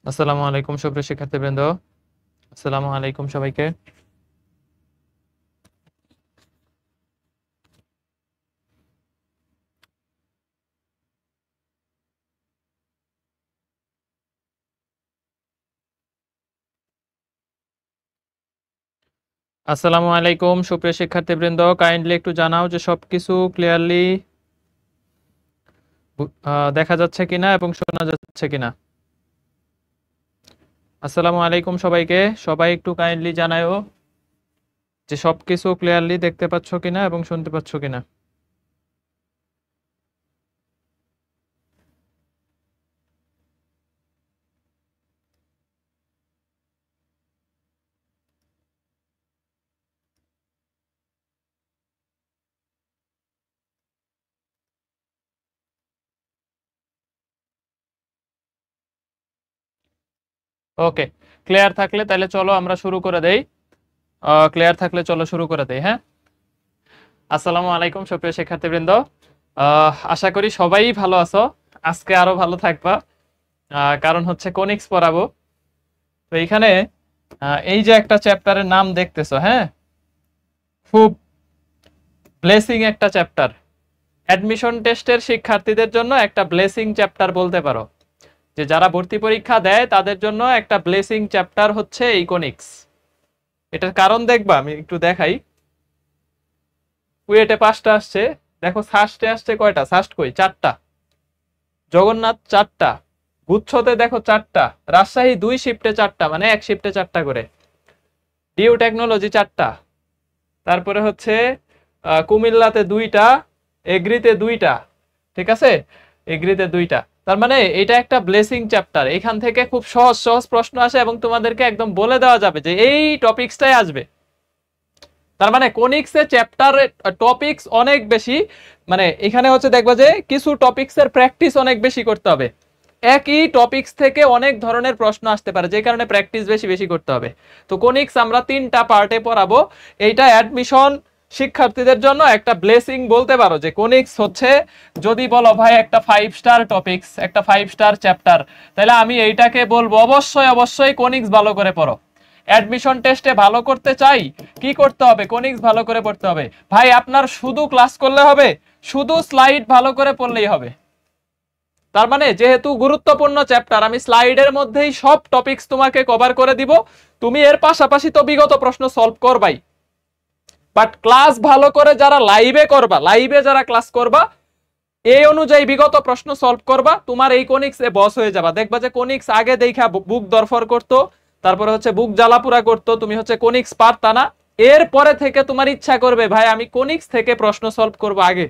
আসসালামু আলাইকুম সুপ্রিয় শিক্ষার্থীবৃন্দ। আসসালামু আলাইকুম সবাইকে। আসসালামু আলাইকুম সুপ্রিয় শিক্ষার্থীবৃন্দ, কাইন্ডলি একটু জানাও যে সবকিছু ক্লিয়ারলি দেখা যাচ্ছে কিনা এবং শোনা যাচ্ছে কিনা। আসসালামু আলাইকুম সবাইকে, সবাই একটু কাইন্ডলি জানাও যে সবকিছু ক্লিয়ারলি দেখতে পাচ্ছ কিনা এবং শুনতে পাচ্ছ কিনা। ওকে, ক্লিয়ার থাকলে তাহলে চলো আমরা শুরু করে দেই। ক্লিয়ার থাকলে চলো শুরু করে দেই। হ্যাঁ, আসসালামু আলাইকুম সুপ্রিয় শিক্ষার্থীবৃন্দ, আশা করি সবাই ভালো আছো। আজকে আরো ভালো থাকবা, কারণ হচ্ছে কোনিক্স পড়াবো। তো এইখানে এই যে একটা চ্যাপ্টারের নাম দেখতেছো, হ্যাঁ, খুব ব্লেসিং একটা চ্যাপ্টার। অ্যাডমিশন টেস্টের শিক্ষার্থীদের জন্য একটা ব্লেসিং চ্যাপ্টার বলতে পারো, যে যারা ভর্তি পরীক্ষা দেয় তাদের জন্য একটা ব্লেসিং চ্যাপ্টার হচ্ছে ইকোনিক্স। এটার কারণ দেখবা, আমি একটু দেখাই। কুয়েটে 5টা আসছে, দেখো সাস্টে আসছে কয়টা, সাস্ট কই 4টা, জগন্নাথ 4টা, গুচ্ছতে দেখো 4টা, রাজশাহী 2 শিফটে 4টা, মানে 1 শিফটে 4টা করে, ডিউ টেকনোলজি 4টা, তারপরে হচ্ছে কুমিল্লাতে 2টা, এগ্রিতে 2টা, ঠিক আছে, এগ্রিতে 2টা। তার মানে এটা একটা ব্লেসিং চ্যাপ্টার। এখান থেকে খুব সহজ সহজ প্রশ্ন আসে এবং তোমাদেরকে একদম বলে দেওয়া যাবে যে এই টপিকসটাই আসবে। তার মানে কোনিক্সে চ্যাপ্টার টপিকস অনেক বেশি, মানে এখানে হচ্ছে দেখবা যে কিছু টপিকসের প্র্যাকটিস অনেক বেশি করতে হবে। একই টপিকস থেকে অনেক ধরনের প্রশ্ন আসতে পারে, যে কারণে প্র্যাকটিস বেশি বেশি করতে হবে। তো কোনিক্স আমরা 3টা পার্টে পড়াবো। এইটা অ্যাডমিশন শিক্ষার্থীদের জন্য একটা ব্লেসিং বলতে পারো, যে কোনিক্স হচ্ছে, যদি বলো ভাই একটা 5 স্টার টপিকস, একটা 5 স্টার চ্যাপ্টার, তাহলে আমি এইটাকে বলবো অবশ্যই অবশ্যই কোনিক্স ভালো করে পড়ো। অ্যাডমিশন টেস্টে ভালো করতে চাই, কি করতে হবে, কোনিক্স ভালো করে পড়তে হবে। ভাই আপনার শুধু ক্লাস করলে হবে, শুধু স্লাইড ভালো করে পড়লেই হবে। তার মানে যেহেতু গুরুত্বপূর্ণ চ্যাপ্টার, আমি স্লাইডের মধ্যেই সব টপিকস তোমাকে কভার করে দিব। তুমি এর পাশাপাশি তো বিগত প্রশ্ন সলভ করবাই, বাট ক্লাস ভালো করে যারা লাইভে করবা, লাইভে যারা ক্লাস করবা, এই অনুযায়ী বিগত প্রশ্ন সলভ করবা, তোমার এই কোনিক্স এ বস হয়ে যাবা। দেখবা যে কোনিক্স আগে দেখা বুক দরফর করতো, তারপরে হচ্ছে বুক জ্বালাপুরা করতো, তুমি হচ্ছে কোনিক্স পারতা না। এরপরে থেকে তোমার ইচ্ছা করবে ভাই আমি কোনিক্স থেকে প্রশ্ন সলভ করব আগে।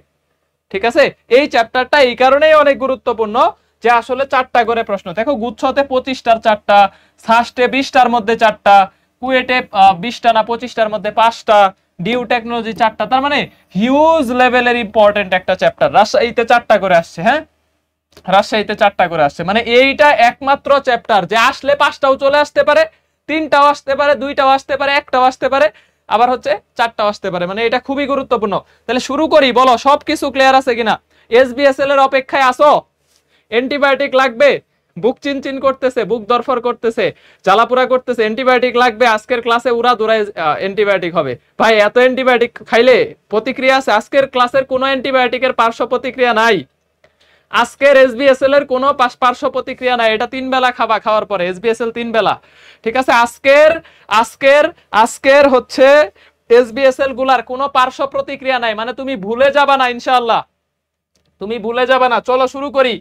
ঠিক আছে, এই চ্যাপ্টারটা এই কারণেই অনেক গুরুত্বপূর্ণ যে আসলে 4টা করে প্রশ্ন। দেখো গুচ্ছতে 25টার 4টা, সাস্টে 20টার মধ্যে 4টা, কুয়েটে 20টা না 25টার মধ্যে 5টা, ডিউ টেকনোলজি 4টা। তার মানে হিউজ লেভেলের ইম্পর্টেন্ট একটা চ্যাপ্টার। রাজশাহীতে 4টা করে আসছে, হ্যাঁ, রাজশাহীতে 4টা করে আসছে। মানে এইটা একমাত্র চ্যাপ্টার যে আসলে 5টাও চলে আসতে পারে, 3টাও আসতে পারে, 2টাও আসতে পারে, 1টাও আসতে পারে, আবার হচ্ছে 4টাও আসতে পারে। মানে এটা খুবই গুরুত্বপূর্ণ। তাহলে শুরু করি, বলো সবকিছু ক্লিয়ার আছে কিনা? এসবিএসএল এর অপেক্ষায় আসো? অ্যান্টিবায়োটিক লাগবে? বুক চিনচিন করতেছে, বুক দরফর করতেছে, জ্বালাপুরা করতেছে, অ্যান্টিবায়োটিক লাগবে? আজকের ক্লাসে উড়া দুরাই অ্যান্টিবায়োটিক হবে। ভাই এত অ্যান্টিবায়োটিক খাইলে প্রতিক্রিয়া আছে? আজকের ক্লাসের কোনো অ্যান্টিবায়োটিকের পার্শ্ব প্রতিক্রিয়া নাই। আজকের এসবিএসএল এর কোনো পার্শ্ব প্রতিক্রিয়া নাই। এটা 3 বেলা খাবা, খাওয়ার পরে এসবিএসএল 3 বেলা, ঠিক আছে। আজকের আজকের আজকের হচ্ছে এসবিএসএল গুলার কোনো পার্শ্ব প্রতিক্রিয়া নাই, মানে তুমি ভুলে যাবা না, ইনশাআল্লাহ তুমি ভুলে যাবে না। চলো শুরু করি।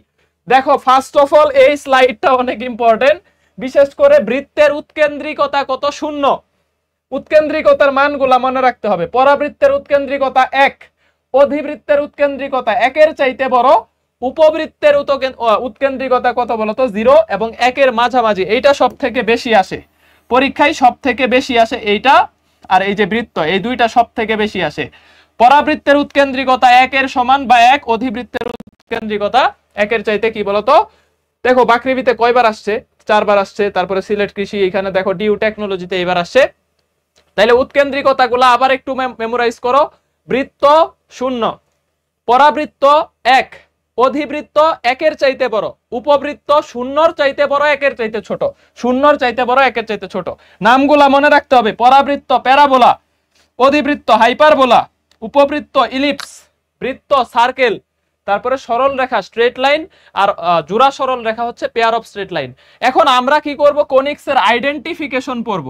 দেখো ফার্স্ট অফ অল এই স্লাইডটা অনেক ইম্পর্টেন্ট, বিশেষ করে বৃত্তের উৎকেন্দ্রিকতা কত, 0। উৎকেন্দ্রিকতার মানগুলা মনে রাখতে হবে। পরাবৃত্তের উৎকেন্দ্রিকতা 1, অধিবৃত্তের উৎকেন্দ্রিকতা 1-এর চাইতে বড়, উপবৃত্তের উৎকেন্দ্রিকতা কত বলতো, 0 এবং 1-এর মাঝামাঝি। এইটা সব থেকে বেশি আসে পরীক্ষায়, সব থেকে বেশি আসে এইটা, আর এই যে বৃত্ত, এই দুইটা সব থেকে বেশি আসে। পরাবৃত্তের উৎকেন্দ্রিকতা 1-এর সমান বা 1, অধিবৃত্তের উৎকেন্দ্রিকতা 1-এর চাইতে কি বলতো। দেখো বাকৃবিতে কয়বার আসছে, 4বার আসছে। তারপরে সিলেট কৃষি, এখানে দেখো ডিউ টেকনোলজিতে এবার আসছে। তাইলে উৎকেন্দ্রিকতা গুলা আবার একটু মেমোরাইজ করো। বৃত্ত 0, পরাবৃত্ত 1, অধিবৃত্ত একের চাইতে বড়, উপবৃত্ত শূন্যর চাইতে বড় একের চাইতে ছোট, শূন্যর চাইতে বড় একের চাইতে ছোট। নামগুলা মনে রাখতে হবে, পরাবৃত্ত প্যারাবোলা, অধিবৃত্ত হাইপারবোলা, উপবৃত্ত ইলিপস, বৃত্ত সার্কেল, তারপরে সরল রেখা স্ট্রেট লাইন, আর জোড়া সরল রেখা হচ্ছে পেয়ার অফ স্ট্রেট লাইন। এখন আমরা কি করব, কোনিক্স এর আইডেন্টিফিকেশন পড়ব।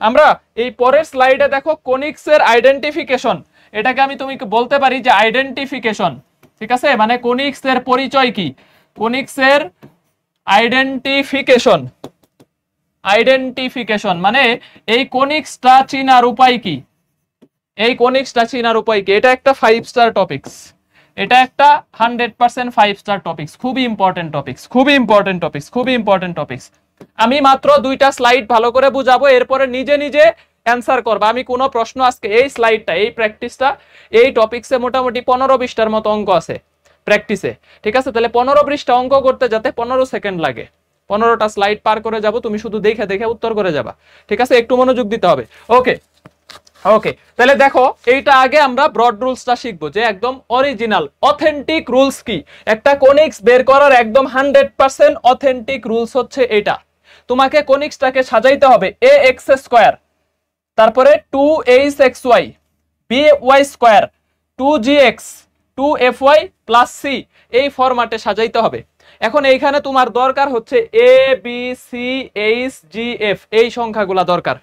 আমরা এই পরের স্লাইডে দেখো কোনিক্স এর আইডেন্টিফিকেশন, এটাকে আমি তুমি বলতে পারি যে আইডেন্টিফিকেশন, ঠিক আছে? মানে কোনিক্স এর পরিচয় কি, কোনিক্স এর আইডেন্টিফিকেশন, আইডেন্টিফিকেশন মানে এই কোনিক্সটা চিনার উপায় কি, এই কোনিক্সটা চিনার উপায় কি। এটা একটা 5 স্টার টপিকস, এটা একটা 100% 5 স্টার টপিকস, খুবই ইম্পর্টেন্ট টপিকস, খুবই ইম্পর্টেন্ট টপিকস, খুবই ইম্পর্টেন্ট টপিকস। আমি মাত্র 2টা স্লাইড ভালো করে বুঝাবো, এরপরে নিজে নিজে অ্যান্সার করবা। আমি কোনো প্রশ্ন আজকে এই স্লাইডটা, এই প্র্যাকটিসটা, এই টপিকসে মোটামুটি 15-20টার মতো অঙ্ক আছে প্র্যাকটিসে, ঠিক আছে? তাহলে 15-20টা অঙ্ক করতে যাতে 15 সেকেন্ড লাগে, 15টা স্লাইড পার করে যাব, তুমি শুধু দেখে দেখে উত্তর করে যাবা, ঠিক আছে? একটু মনোযোগ দিতে হবে। ওকে ওকে, তাহলে দেখো এইটা আগে আমরা ব্রড রুলসটা শিখবো, যে একদম অরিজিনাল অথেন্টিক রুলস কি। একটা কোনিক্স বের করার একদম 100% অথেন্টিক রুলস হচ্ছে এটা। তোমাকে কোনিক্সটাকে সাজাইতে হবে ax², তারপরে 2hxy, by² 2gx 2fy + c, এই ফরম্যাটে সাজাইতে হবে। এখন এইখানে তোমার দরকার হচ্ছে a b c h g f, এই সংখ্যাগুলা দরকার।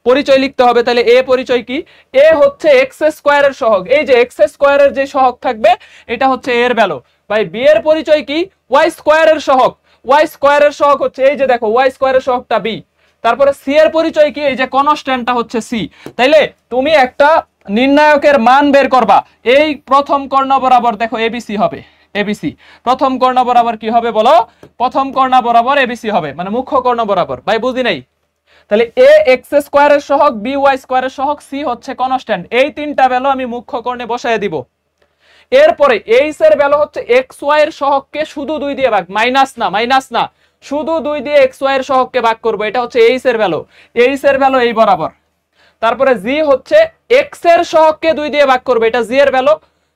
পরিচয় লিখতে হবে, তাহলে এ পরিচয় কি, এ হচ্ছে x² এর সহগ, এই যে x² এর যে সহগ থাকবে এটা হচ্ছে এর ভ্যালু। ভাই বি এর পরিচয় কি, y² এর সহগ, y² এর সহগ হচ্ছে এই যে দেখো y² এর সহগটা বি। তারপরে সি এর পরিচয় কি, এই যে কনস্ট্যান্টটা হচ্ছে সি। তাইলে তুমি একটা নির্ণায়কের মান বের করবা, এই প্রথম কর্ণ বরাবর দেখো এবিসি হবে, এবিসি প্রথম কর্ণ বরাবর কি হবে বলো, প্রথম কর্ণ বরাবর এবিসি হবে, মানে মুখ্য কর্ণ বরাবর। ভাই বুঝি নাই? তাহলে a x² এর সহগ, b y² এর সহগ, c হচ্ছে কনস্ট্যান্ট, এই তিনটা ভ্যালু আমি মুখ্য কর্ণে বসায় দিব। এরপরে h এর ভ্যালু হচ্ছে xy এর সহগকে শুধু 2 দিয়ে ভাগ, মাইনাস না, শুধু 2 দিয়ে xy এর সহগকে ভাগ করব, এটা হচ্ছে h এর ভ্যালু, h এর ভ্যালু এই বরাবর। তারপরে g হচ্ছে x এর সহগকে 2 দিয়ে ভাগ করব, এটা g এর ভ্যালু,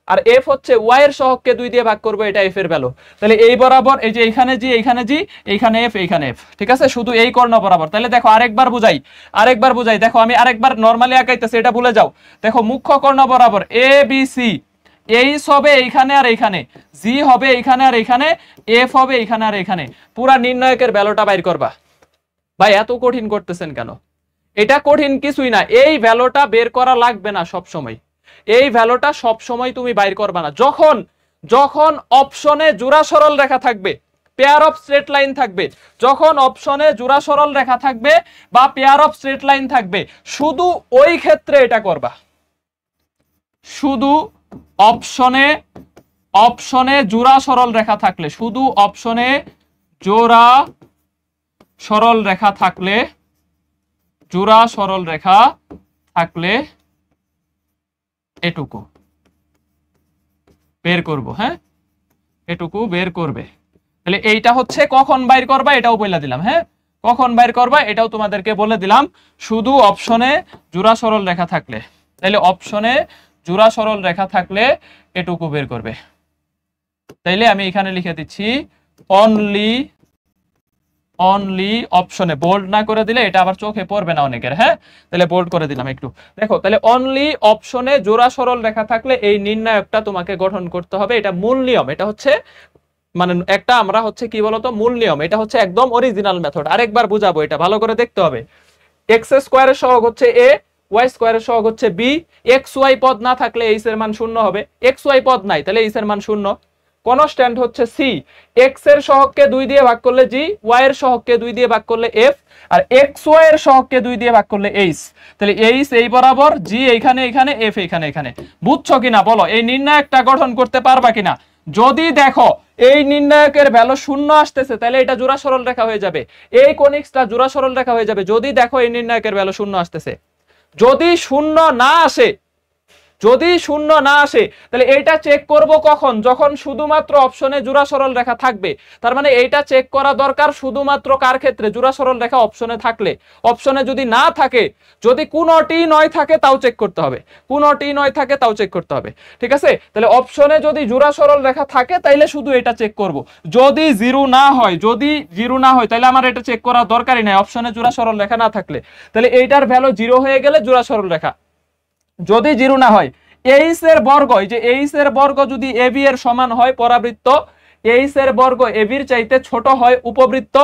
আর f হচ্ছে y এর সহগকে 2 দিয়ে ভাগ করব, এটা f এর ভ্যালু। তাহলে এই বরাবর, এই যে এইখানে g, এইখানে g, এইখানে f, এইখানে f, ঠিক আছে? শুধু এই কর্ণ বরাবর। তাহলে দেখো আরেকবার বুঝাই, দেখো আমি আরেকবার নরমালি আঁকাইতেছি, এটা ভুলে যাও। দেখো মুখ্য কর্ণ বরাবর a b c, h হবে এইখানে আর এইখানে, g হবে এইখানে আর এইখানে, f হবে এইখানে আর এইখানে, পুরা নির্ণায়কের ভ্যালুটা বাইর করবা। ভাই এত কঠিন করতেছেন কেন? এটা কঠিন কিছুই না, এই ভ্যালুটা বের করা লাগবে না সব সময়, এই ভ্যালুটা সব সময় তুমি বাইর করবা না। যখন অপশনে জোড়া সরল রেখা থাকবে, পেয়ার অফ স্ট্রেট লাইন থাকবে, যখন অপশনে জোড়া সরল রেখা থাকবে বা পেয়ার অফ স্ট্রেট লাইন থাকবে, শুধু ওই ক্ষেত্রে এটা করবা। শুধু অপশনে জোড়া সরল রেখা থাকলে, শুধু অপশনে জোড়া সরল রেখা থাকলে, জোড়া সরল রেখা থাকলে এটুকু বের করব, হ্যাঁ এটুকু বের করবে। তাহলে এইটা হচ্ছে কখন বাইর করবা এটাও বলে দিলাম, হ্যাঁ কখন বাইর করবা এটাও তোমাদেরকে বলে দিলাম। শুধু অপশনে জোড়া সরল রেখা থাকলে, তাহলে অপশনে জোড়া সরল রেখা থাকলে এটুকু বের করবে। তাইলে আমি এখানে লিখে দিচ্ছি অনলি অপশনে, বোল্ড না করে দিলে এটা আবার চোখে পড়বে না অনেকের, হ্যাঁ তাহলে বোল্ড করে দিলাম একটু। দেখো তাহলে অনলি অপশনে জোড়া সরল রেখা থাকলে এই নির্ণায়কটা তোমাকে গঠন করতে হবে, এটা মূল নিয়ম, এটা হচ্ছে মানে একটা আমরা হচ্ছে কি বলতো মূল নিয়ম, এটা হচ্ছে একদম অরিজিনাল মেথড। আরেকবার বুঝাবো, এটা ভালো করে দেখতে হবে। x² এর সহগ হচ্ছে a, y² এর সহগ হচ্ছে b, xy পদ না থাকলে h এর মান 0 হবে, xy পদ নাই তাহলে h এর মান 0। কনস্ট্যান্ট হচ্ছে c, x এর সহগকে 2 দিয়ে ভাগ করলে g, y এর সহগকে 2 দিয়ে ভাগ করলে f, আর xy এর সহগকে 2 দিয়ে ভাগ করলে h। তাহলে h এই বরাবর, g এইখানে এইখানে, f এইখানে এখানে। বুঝছো কিনা বলো? এই নির্ণায়কটা গঠন করতে পারবা কিনা? যদি দেখো এই নির্ণায়কের ভ্যালু 0 আসতেছে তাহলে এটা জোড়া সরল রেখা হয়ে যাবে, এই কোনিক্সটা জোড়া সরল রেখা হয়ে যাবে। যদি দেখো এই নির্ণায়কের ভ্যালু 0 আসতেছে, যদি 0 না আসে, যদি শূন্য না আসে তাহলে এইটা চেক করব কখন, যখন শুধুমাত্র অপশনে জোড়া সরল রেখা থাকবে। তার মানে এইটা চেক করা দরকার শুধুমাত্র কার ক্ষেত্রে, জোড়া সরল রেখা অপশনে থাকলে। অপশনে যদি না থাকে, যদি কোনোটি নয় থাকে তাও চেক করতে হবে, কোনোটি নয় থাকে তাও চেক করতে হবে। ঠিক আছে, তাহলে অপশনে যদি জোড়া সরল রেখা থাকে তাইলে শুধু এটা চেক করব। যদি জিরো না হয়, যদি জিরো না হয় তাহলে আমার এটা চেক করার দরকারই নাই, অপশনে জোড়া সরল রেখা না থাকলে। তাহলে এইটার ভ্যালু জিরো হয়ে গেলে জোড়া সরল রেখা। যদি জিরো না হয়, এইচ এর বর্গ, এই যে এইচ এর বর্গ যদি এবি এর সমান হয় পরাবৃত্ত, এইচ এর বর্গ এবি এর চাইতে ছোট হয় উপবৃত্ত,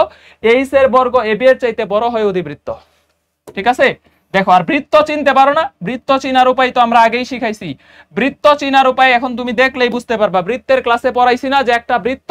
এইচ এর বর্গ এবি এর চাইতে বড় হয় অধিবৃত্ত। ঠিক আছে, দেখো আর বৃত্ত চিনতে পারো না, বৃত্ত চিনার উপায় তো আমরা আগেই শিখাইছি। বৃত্ত চিনার উপায় এখন তুমি দেখলেই বুঝতে পারবা, বৃত্তের ক্লাসে পড়াইছি না যে একটা বৃত্ত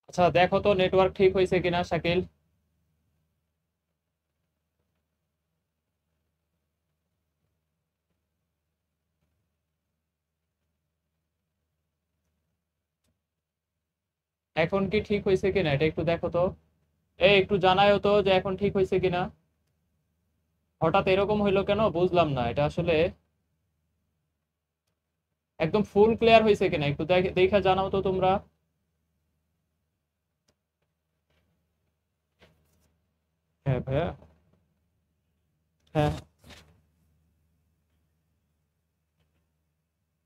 আচ্ছা দেখো তো নেটওয়ার্ক ঠিক হয়েছে কিনা শাকিল। এখন কি ঠিক হয়েছে কিনা এটা একটু দেখো তো। একটু জানায়ও তো যে এখন ঠিক হয়েছে কিনা। হঠাৎ এরকম হইলো কেন বুঝলাম না, এটা আসলে একদম ফুল ক্লিয়ার হয়েছে কিনা একটু দেখা জানাও তো তোমরা। হ্যাঁ ভাইয়া। হ্যাঁ,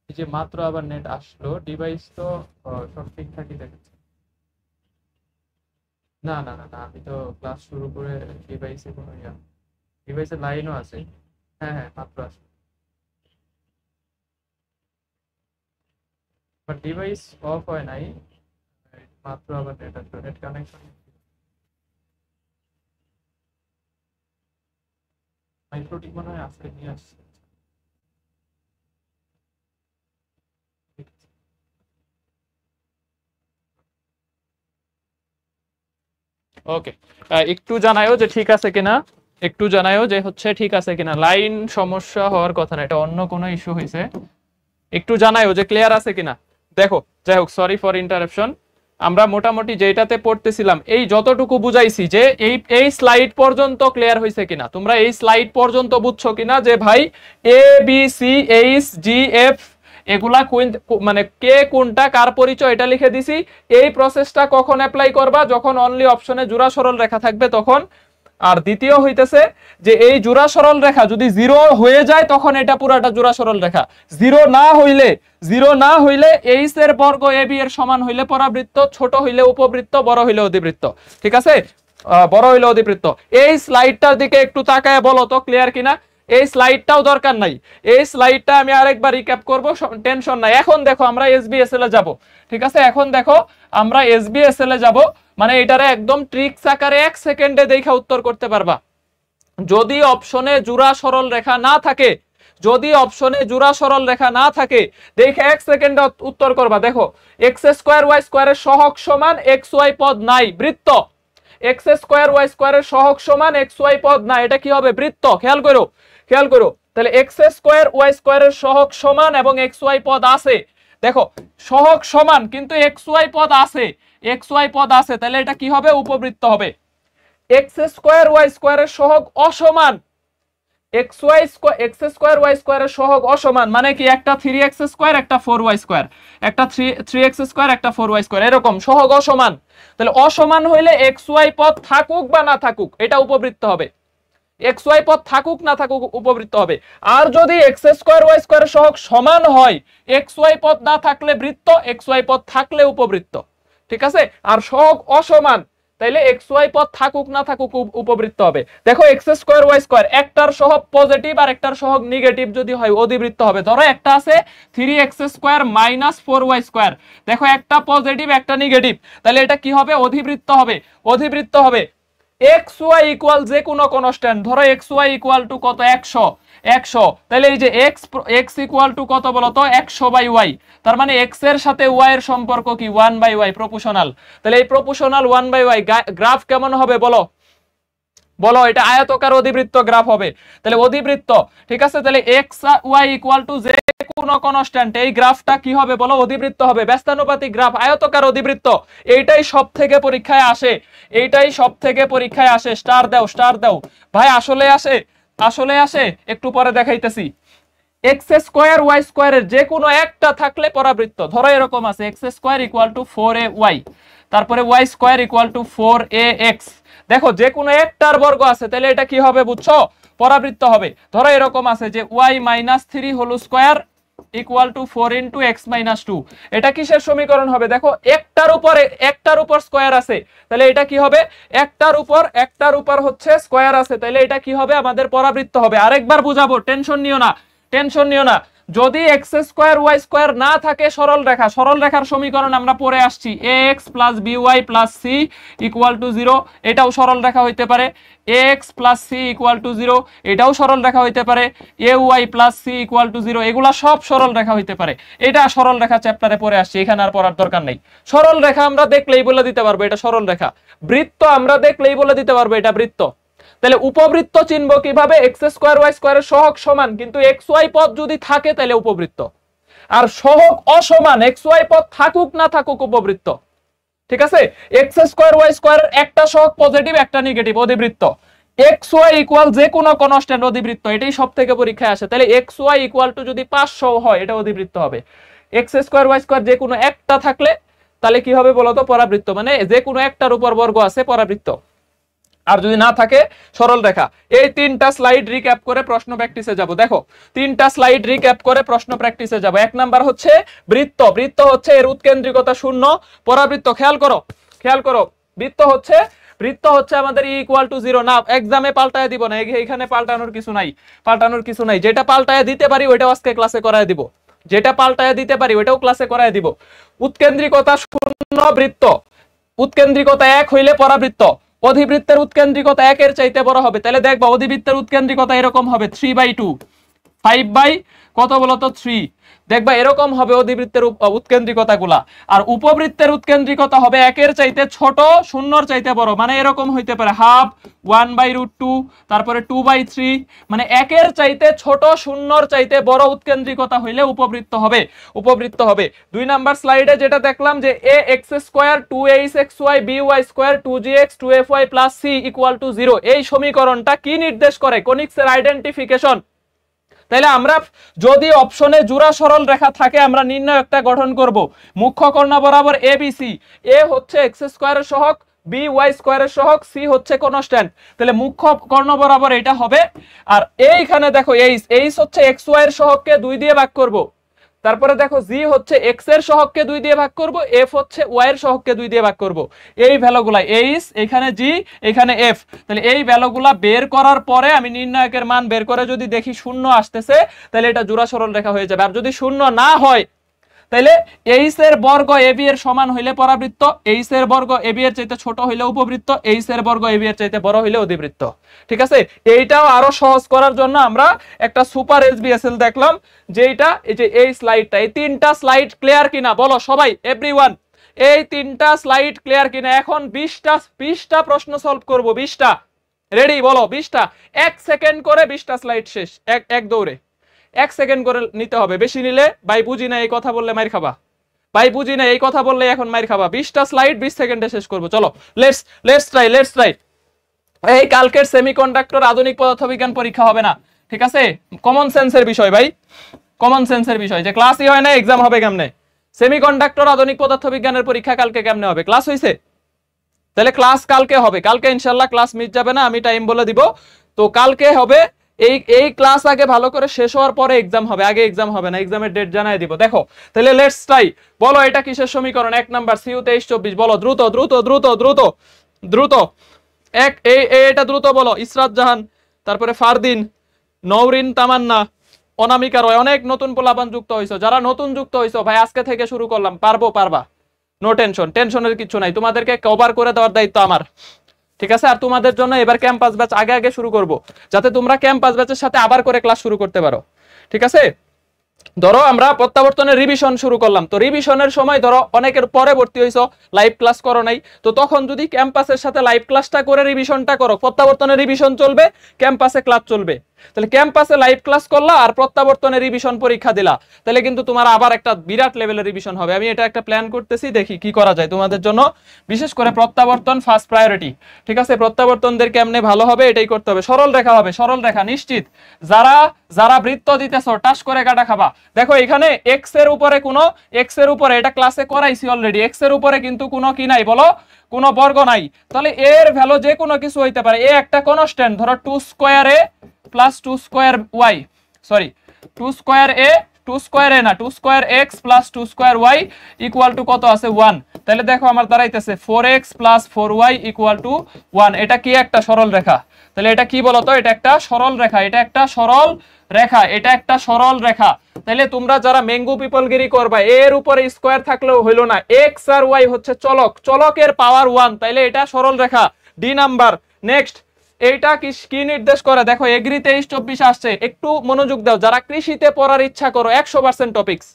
এই যে মাত্র আবার নেট আসলো, ডিভাইস তো সব ঠিকঠাকই দেখাচ্ছে। না না না না, আমি তো ক্লাস শুরু করে ডিভাইসে কোনো ডিভাইসের লাইনও আছে। হ্যাঁ হ্যাঁ, মাত্র আসলো। বাট ডিভাইস অফ হয় নাই, মাত্র আবার নেট আসলো, নেট কানেকশন। মাইক্রোটিক মনে হয় আছে, নিয়ে আসছে। ওকে, একটু জানায়ও যে ঠিক আছে কিনা, একটু জানায়ও যে হচ্ছে ঠিক আছে কিনা। লাইন সমস্যা হওয়ার কথা না, এটা অন্য কোনো ইস্যু হয়েছে। একটু জানায়ও যে ক্লিয়ার আছে কিনা। দেখো, যাই হোক, সরি ফর ইন্টারাপশন। আমরা মোটামুটি যেটাতে পড়তেছিলাম এই যতটুকু বুঝাইছি, যে এই এই স্লাইড পর্যন্ত ক্লিয়ার হয়েছে কিনা, তোমরা এই স্লাইড পর্যন্ত বুঝছো কিনা যে ভাই A B C H G F এগুলা মানে কে কোনটা কার পরিচয় এটা লিখে দিছি। এই প্রসেসটা কখন অ্যাপ্লাই করবা, যখন অনলি অপশনে জোড়া সরল রেখা থাকবে তখন। আর দ্বিতীয় হইতেছে যে এই জোড়া সরল রেখা যদি জিরো হয়ে যায় তখন এটা পুরাটা জোড়া সরল রেখা। জিরো না হইলে এইচ এর বর্গ এ বি এর সমান হইলে পরাবৃত্ত, ছোট হইলে উপবৃত্ত, বড় হইলে অধিবৃত্ত। ঠিক আছে, বড় হইলে অধিবৃত্ত। এই স্লাইডটার দিকে একটু তাকায় বলো তো ক্লিয়ার কিনা। এই স্লাইডটাও দরকার নাই, এই স্লাইডটা আমি আরেকবার রিক্যাপ করব, টেনশন নাই। এখন দেখো আমরা এসবিএসএল এ যাব। ঠিক আছে, এখন দেখো আমরা এসবিএসএল এ যাব, মানে এটারে একদম ট্রিক্স আকারে 1 সেকেন্ডে দেখা উত্তর করতে পারবা। যদি অপশনে জোড়া সরল রেখা না থাকে, যদি অপশনে জোড়া সরল রেখা না থাকে, দেখে 1 সেকেন্ডে উত্তর করবা। দেখো, এক্স স্কোয়ার ওয়াই স্কোয়ারের সহগ সমান এক্স ওয়াই পদ নাই, বৃত্ত। এক্স স্কোয়ার ওয়াই স্কোয়ারের সহগ সমান এক্স ওয়াই পদ নাই, এটা কি হবে? বৃত্ত। খেয়াল করো, খেয়াল করো। তাহলে এক্স স্কোয়ার ওয়াই স্কোয়ারের সহগ সমান এবং এক্স ওয়াই পদ আছে। দেখো, সহগ সমান কিন্তু এক্স ওয়াই পদ আছে, এক্স ওয়াই পদ আছে, তাহলে এটা কি হবে? উপবৃত্ত হবে। এক্স স্কোয়ার ওয়াই স্কোয়ারের সহগ অসমান, এক্স স্কোয়ার ওয়াই স্কোয়ারের সহগ অসমান, মানে কি একটা 3x স্কোয়ার একটা 4y স্কোয়ার, একটা 3x স্কোয়ার একটা 4y স্কোয়ার, এরকম সহগ অসমান। তাহলে অসমান হইলে এক্স ওয়াই পদ থাকুক বা না থাকুক এটা উপবৃত্ত হবে। এক্স ওয়াই পদ থাকুক না থাকুক উপবৃত্ত হবে। আর যদি এক্স স্কোয়ার ওয়াই স্কোয়ারের সহগ সমান হয়, এক্স ওয়াই পদ না থাকলে বৃত্ত, এক্স ওয়াই পদ থাকলে উপবৃত্ত। ঠিক আছে, আর সহগ অসমান, তাইলে এক্স ওয়াই পদ থাকুক না থাকুক উপবৃত্ত হবে। দেখো, এক্স স্কোয়ার ওয়াই স্কোয়ার একটার সহগ পজিটিভ আর একটার সহগ নেগেটিভ যদি হয় অধিবৃত্ত হবে। ধরো একটা আছে 3x square minus 4y square, দেখো একটা পজিটিভ একটা নেগেটিভ, তাহলে এটা কি হবে? অধিবৃত্ত হবে, অধিবৃত্ত হবে। এক্স ওয়াই ইকুয়াল যে কোনো কনস্ট্যান্ট, ধরো এক্স ওয়াই ইকুয়াল টু কত? 100। তাহলে এই যে এক্স এক্স ইকুয়াল টু কত বলতো? 100/y। তার মানে এক্স এর সাথে ওয়াই এর সম্পর্ক কি? 1/y, proportional. তাহলে এই প্রপোর্শনাল 1/y গ্রাফ কেমন হবে বলো? বলো, এটা আয়তকার অধিবৃত্ত গ্রাফ হবে। তাহলে অধিবৃত্ত, ঠিক আছে। তাহলে এক্স ওয়াই ইকুয়াল টু যে কোনো কনস্ট্যান্ট, এই গ্রাফটা কি হবে বলো? অধিবৃত্ত হবে। ব্যস্তানুপাতিক গ্রাফ, আয়তকার অধিবৃত্ত, এইটাই সব থেকে পরীক্ষায় আসে, এইটাই সব থেকে পরীক্ষায় আসে। স্টার দাও, স্টার দাও ভাই, আসলে আসে, আসলে আসে, একটু পরে দেখাইতেছি। এক্স স্কোয়ার ওয়াই স্কোয়ারের যে কোনো একটা থাকলে পরাবৃত্ত। ধরো এরকম আছে, x square equal two 4ay, তারপরে Y square equal two 4ax। দেখো, যে কোনো একটার বর্গ আছে, তাহলে এটা কি হবে বুঝছো? পরাবৃত্ত হবে। ধরো এরকম আছে যে y minus 3 whole square equal to 4 into x minus 2, এটা কিসের সমীকরণ হবে? দেখো, একটার উপর স্কোয়ার আছে, তাহলে এটা কি হবে? একটার উপর হচ্ছে স্কোয়ার আছে, তাহলে এটা কি হবে? আমাদের পরাবৃত্ত হবে। আরেকবার বুঝাবো, টেনশন নিও না, টেনশন নিও না। যদি এক্স স্কোয়ার ওয়াই স্কোয়ার না থাকে সরল রেখা, সরল রেখার সমীকরণ আমরা পড়ে আসছি A X plus B Y plus C equal to 0, এটাও সরল রেখা হইতে পারে। A X plus C equal to 0, এটাও সরল রেখা হইতে পারে। A Y plus C equal to 0, এগুলা সব সরল রেখা হইতে পারে। এটা সরল রেখা চ্যাপ্টারে পড়ে আসছি, এখানে আর পড়ার দরকার নেই। সরল রেখা আমরা দেখলেই বলে দিতে পারবো এটা সরল রেখা। বৃত্ত আমরা দেখলেই বলে দিতে পারবো এটা বৃত্ত। তাহলে উপবৃত্ত চিনব কিভাবে? এক্স স্কোয়ার ওয়াই স্কোয়ারের সহগ সমান কিন্তু এক্স ওয়াই পদ যদি থাকে তাহলে উপবৃত্ত, আর সহগ অসমান এক্স ওয়াই পদ থাকুক না থাকুক উপবৃত্ত। ঠিক আছে, এক্স স্কোয়ার ওয়াই স্কোয়ারের একটা সহগ পজিটিভ একটা নেগেটিভ, অধিবৃত্ত। এক্স ওয়াই ইকুয়াল যে কোনো কনস্ট্যান্ট, অধিবৃত্ত। এটাই সব থেকে পরীক্ষায় আসে। তাহলে এক্স ওয়াই ইকুয়াল টু যদি 500 হয় এটা অধিবৃত্ত হবে। এক্স স্কোয়ার ওয়াই স্কোয়ার যে কোনো একটা থাকলে তাহলে কি হবে বলতো? পরাবৃত্ত। মানে যে কোনো একটার উপর বর্গ আছে পরাবৃত্ত, আর যদি না থাকে সরল রেখা। এই তিনটা স্লাইড রিক্যাপ করে প্রশ্ন প্র্যাকটিসে যাব। দেখো তিনটা স্লাইড রিক্যাপ করে প্রশ্ন প্র্যাকটিসে যাব। এক নাম্বার হচ্ছে বৃত্ত। বৃত্ত হচ্ছে এর উৎকেন্দ্রিকতা 0। পরাবৃত্ত খেয়াল করো, খেয়াল করো। বৃত্ত হচ্ছে আমাদের ই ইকুয়াল টু 0 না, এক্সামে পাল্টায় দিব না, এখানে পাল্টানোর কিছু নাই, পাল্টানোর কিছু নাই। যেটা পাল্টায় দিতে পারি ওইটাও আজকে ক্লাসে করায় দিব, যেটা পাল্টায় দিতে পারি ওইটাও ক্লাসে করায় দিব। উৎকেন্দ্রিকতা 0 বৃত্ত, উৎকেন্দ্রিকতা 1 হইলে পরাবৃত্ত। অধিবৃত্তের উৎকেন্দ্রিকতা 1 এর চাইতে বড় হবে, তাহলে দেখবা অধিবৃত্তের উৎকেন্দ্রিকতা এরকম হবে 3/2, 5 কত বলতো 3। দেখবা এরকম হবে অধিবৃত্তের উৎকেন্দ্রিকতা গুলা। আর উপবৃত্তের উৎকেন্দ্রিকতা হবে 1 এর চাইতে ছোট, 0 চাইতে বড়। মানে এরকম হইতে পারে 1/2, 1/√2, তারপরে 2/3। মানে 1 এর চাইতে ছোট, 0 চাইতে বড় উৎকেন্দ্রিকতা হইলে উপবৃত্ত হবে, উপবৃত্ত হবে। 2 নাম্বার স্লাইডে যেটা দেখলাম যে a x square 2axy by square 2gx 2fy plus c equal to 0, এই সমীকরণটা কি নির্দেশ করে? কনিক্সের আইডেন্টিফিকেশন। তাইলে আমরা যদি অপশনে জোড়া সরল রেখা থাকে আমরা নির্ণায়কটা গঠন করব। মুখ্য কর্ণ বরাবর এ বি সি, এ হচ্ছে এক্স স্কয়ারের সহগ, বি ওয়াই স্কয়ারের সহগ, সি হচ্ছে কনস্ট্যান্ট। তাহলে মুখ্য কর্ণ বরাবর এটা হবে। আর এইখানে দেখো এইচ, এইচ হচ্ছে এক্স ওয়াই এর সহগকে 2 দিয়ে ভাগ করব। তারপরে দেখো জি হচ্ছে এক্স এর সহগকে 2 দিয়ে ভাগ করব, এফ হচ্ছে ওয়াই এর সহগকে 2 দিয়ে ভাগ করব। এই ভ্যালুগুলা এইচ, এখানে জি, এখানে এফ। তাহলে এই ভ্যালুগুলা বের করার পরে আমি নির্ণায়কের মান বের করে যদি দেখি 0 আসতেছে তাহলে এটা জোড়া সরল রেখা হয়ে যাবে। আর যদি 0 না হয় তাহলে এইচ এর বর্গ এবি এর সমান হইলে পরাবৃত্ত, এইচ এর বর্গ এবি এর চাইতে ছোট হইলে উপবৃত্ত, এইচ এর বর্গ এবি এর চাইতে বড় হইলে অধিবৃত্ত। ঠিক আছে, এইটাও আরো সহজ করার জন্য আমরা একটা সুপার এসবিএসএল দেখলাম, যেটা এই যে এই স্লাইডটা। এই তিনটা স্লাইড ক্লিয়ার কিনা বলো সবাই, এভরিওয়ান? এই তিনটা স্লাইড ক্লিয়ার কিনা? এখন 20টা প্রশ্ন সলভ করব, 20টা। রেডি? বলো 20টা। 1 সেকেন্ড করে 20টা স্লাইড শেষ, এক দৌড়ে 1 সেকেন্ড করে নিতে হবে। বেশি নিলে ভাই বুঝি না এই কথা বললে মাইর খাবা, ভাই বুঝি না এই কথা বললে এখন মাইর খাবা। 20টা স্লাইড 20 সেকেন্ডে শেষ করব। চলো লেটস ট্রাই। এই কালকের সেমিকন্ডাক্টর আধুনিক পদার্থবিজ্ঞান পরীক্ষা হবে না, ঠিক আছে? কমন সেন্সের বিষয় ভাই, কমন সেন্সের বিষয়। যে ক্লাসই হয় না এক্সাম হবে কেমনে? সেমিকন্ডাক্টর আধুনিক পদার্থবিজ্ঞানের পরীক্ষা কালকে কেমনে হবে? ক্লাস হইছে? তাহলে ক্লাস কালকে হবে, কালকে ইনশাআল্লাহ ক্লাস মিস যাবে না, আমি টাইম বলে দিব। তো কালকে হবে। এই ক্লাস আগে ভালো করে শেষ হওয়ার পরে এক্সাম হবে, আগে এক্সাম হবে না। এক্সামের ডেট জানাই দিব। দেখো তাহলে লেটস ট্রাই। বলো এটা কিসের সমীকরণ? 1 নাম্বার সিউ 2324। বলো দ্রুত দ্রুত দ্রুত দ্রুত দ্রুত। এটা দ্রুত বলো। ইসরাত জাহান, তারপরে ফারদিন, নওরিন তামান্না, অনামিকা রয়। অনেক নতুন পোলাপান যুক্ত হইছো। যারা নতুন যুক্ত হইছো ভাই আজকে থেকে শুরু করলাম, পারবা। নো টেনশন, টেনশনের কিছু নাই। তোমাদেরকে কভার করে দেওয়ার দায়িত্ব আমার, ঠিক আছে? আর তোমাদের জন্য এবার ক্যাম্পাস ব্যাচ আগে শুরু করব, যাতে তোমরা ক্যাম্পাস ব্যাচের সাথে আবার করে ক্লাস শুরু করতে পারো, ঠিক আছে? ধরো আমরা প্রত্যাবর্তনের রিভিশন শুরু করলাম, তো রিভিশনের সময় ধরো অনেকের পরে ভর্তি হইছো, লাইভ ক্লাস করো নাই, তো তখন যদি ক্যাম্পাসের সাথে লাইভ ক্লাসটা করে রিভিশনটা করো, প্রত্যাবর্তনের রিভিশন চলবে, ক্যাম্পাসে ক্লাস চলবে। তাহলে ক্যাম্পাসে লাইভ ক্লাস করলা আর প্রত্যাবর্তনের রিভিশন পরীক্ষা দিলা, তাহলে কিন্তু তোমার আবার একটা বিরাট লেভেলের রিভিশন হবে। আমি এটা একটা প্ল্যান করতেছি, দেখি কি করা যায় তোমাদের জন্য। বিশেষ করে প্রত্যাবর্তন ফার্স্ট প্রায়োরিটি, ঠিক আছে? প্রত্যাবর্তনদের কেমনে ভালো হবে এটাই করতে হবে। সরল রেখা হবে, সরল রেখা নিশ্চিত। যারা বৃত্ত দিতেছো টাস করে কাটা খাবা। দেখো এখানে এক্স এর উপরে এটা ক্লাসে করাইছি অলরেডি, এক্স এর উপরে কিন্তু কোনো কি নাই বলো, কোনো বর্গ নাই। তাহলে এর ভ্যালু যে কোনো কিছু হইতে পারে। এ একটা কনস্ট্যান্ট, ধরো 2 square A plus 2 square Y, sorry 2 square A two square A না, two square X plus two square Y equal to কত আছে 1। তাহলে দেখো আমার দাঁড়াইতেছে 4x plus 4y equal to 1। এটা কি একটা সরল রেখা? তাহলে এটা কি বলতো? এটা একটা সরল রেখা, এটা একটা সরল রেখা, এটা একটা সরল রেখা। তাহলে তোমরা যারা ম্যাঙ্গো পিপলগিরি করবা, এর উপরে স্কোয়ার থাকলেও হইলো না, এক্স আর ওয়াই হচ্ছে চলক, চলকের পাওয়ার 1, তাইলে এটা সরল রেখা, ডি নাম্বার। নেক্সট, এইটা কি নির্দেশ করে? দেখো এগ্রি 23-24 আসছে, একটু মনোযোগ দাও। যারা কৃষিতে পড়ার ইচ্ছা করো 100% টপিকস,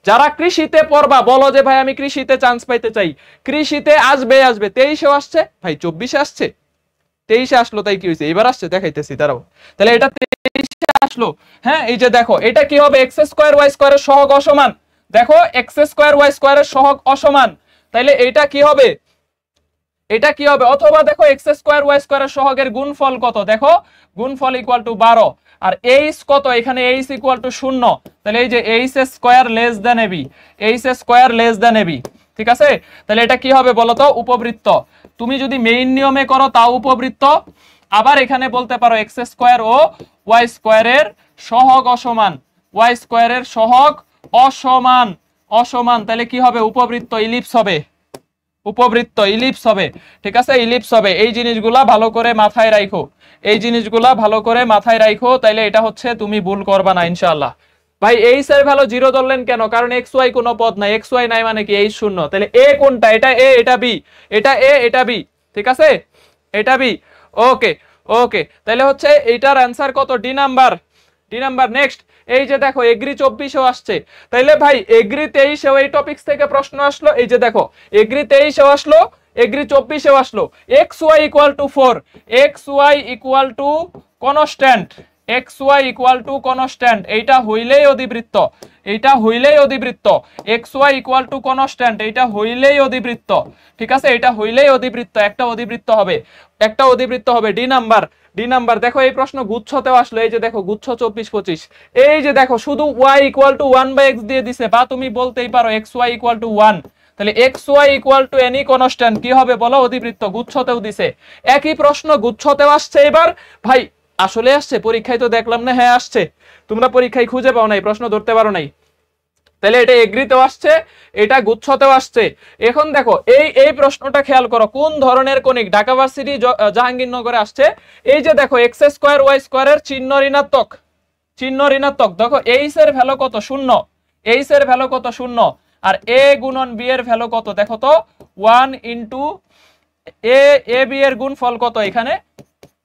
যারা কৃষিতে পড়বা বলো যে ভাই আমি কৃষিতে চান্স পাইতে চাই, কৃষিতে আসবে 23-এও আসছে, ভাই 24-এ আসছে, 23-এ আসলো, তাই কি হয়েছে? এবার আসছে, দেখাইতেছি দাঁড়াও। তাহলে এটা 23-এ আসলো। হ্যাঁ, এই যে দেখো এটা কি হবে? এক্স স্কোয়ার ওয়াই স্কোয়ারের সহগ অসমান। দেখো এক্স স্কোয়ার ওয়াই স্কোয়ারের সহগ অসমান, তাইলে এটা কি হবে? এটা কি হবে? অথবা দেখো এক্স স্কোয়ার ওয়াই স্কোয়ারের সহগের গুণফল কত? দেখো গুণফল ইকুয়াল টু 12, আর এইচ কত? এখানে এইচ ইকুয়াল টু 0। তাহলে এই যে h square less than a b, h square less than a b, ঠিক আছে? তাহলে এটা কি হবে বলো তো? উপবৃত্ত। তুমি যদি মেইন নিয়মে করো তাও উপবৃত্ত, আবার এখানে বলতে পারো এক্স স্কোয়ার ও ওয়াই স্কোয়ারের সহগ অসমান, ওয়াই স্কোয়ারের সহগ অসমান, অসমান। তাহলে কি হবে? উপবৃত্ত, ইলিপস হবে, উপবৃত্ত ইলিপস হবে, ঠিক আছে? ইলিপস হবে। এই জিনিসগুলা ভালো করে মাথায় রাখো, এই জিনিসগুলা ভালো করে মাথায় রাখো, তাইলে এটা হচ্ছে তুমি ভুল করবা না ইনশাআল্লাহ। ভাই এইচ এর ভ্যালু 0 ধরলেন কেন? কারণ এক্স ওয়াই কোনো পদ নাই, এক্স ওয়াই নাই মানে কি এইচ 0। তাহলে এ কোনটা? এটা এ, এটা বি, এটা এ, এটা বি, ঠিক আছে? এটা বি, ওকে ওকে। তাহলে হচ্ছে এইটার অ্যান্সার কত? D number, D number. Next, এই যে দেখো এগ্রি 24-এও আসছে, তাইলে ভাই এগ্রি 23-এও এই টপিকস থেকে প্রশ্ন আসলো। এই যে দেখো এগ্রি 23-এও আসলো, এগ্রি 24-এও আসলো। X Y equal to 4, X Y equal to constant, X Y equal to constant, এইটা হইলেই অধিবৃত্ত, এইটা হইলেই অধিবৃত্ত। X Y equal to constant, এইটা হইলেই অধিবৃত্ত, ঠিক আছে? এটা হইলেই অধিবৃত্ত, একটা অধিবৃত্ত হবে, একটা অধিবৃত্ত হবে। D number, D number. দেখো এই প্রশ্ন গুচ্ছতেও আসলো, এই যে দেখো গুচ্ছ 24-25, এই যে দেখো শুধু y ইকুয়াল টু 1/x দিয়ে দিছে, বা তুমি বলতেই পারো এক্স ওয়াই ইকুয়াল টু 1। তাহলে x Y equal to any constant কি হবে বলো? অধিবৃত্ত। গুচ্ছতেও দিছে, একই প্রশ্ন গুচ্ছতেও আসছে। এবার ভাই আসলে আসছে পরীক্ষায়? তো দেখলাম না, হ্যাঁ আসছে। তোমরা পরীক্ষায় খুঁজে পাও নাই, প্রশ্ন ধরতে পারো নাই। তাহলে এটা এগ্রিতেও আসছে, এটা গুচ্ছতেও আসছে। এখন দেখো এই এই প্রশ্নটা খেয়াল করো, কোন ধরনের কণিক? ঢাকা ভার্সিটি জাহাঙ্গীরনগরে আসছে। এই যে দেখো এক্স স্কোয়ার ওয়াই স্কোয়ারের চিহ্ন ঋণাত্মক, চিহ্ন ঋণাত্মক। দেখো এইচ এর ভ্যালু কত? 0, এইচ এর ভ্যালু কত? 0। আর এ গুণন বি এর ভ্যালু কত? দেখো তো 1 ইন্টু এ, এ বি এর গুণফল কত এখানে?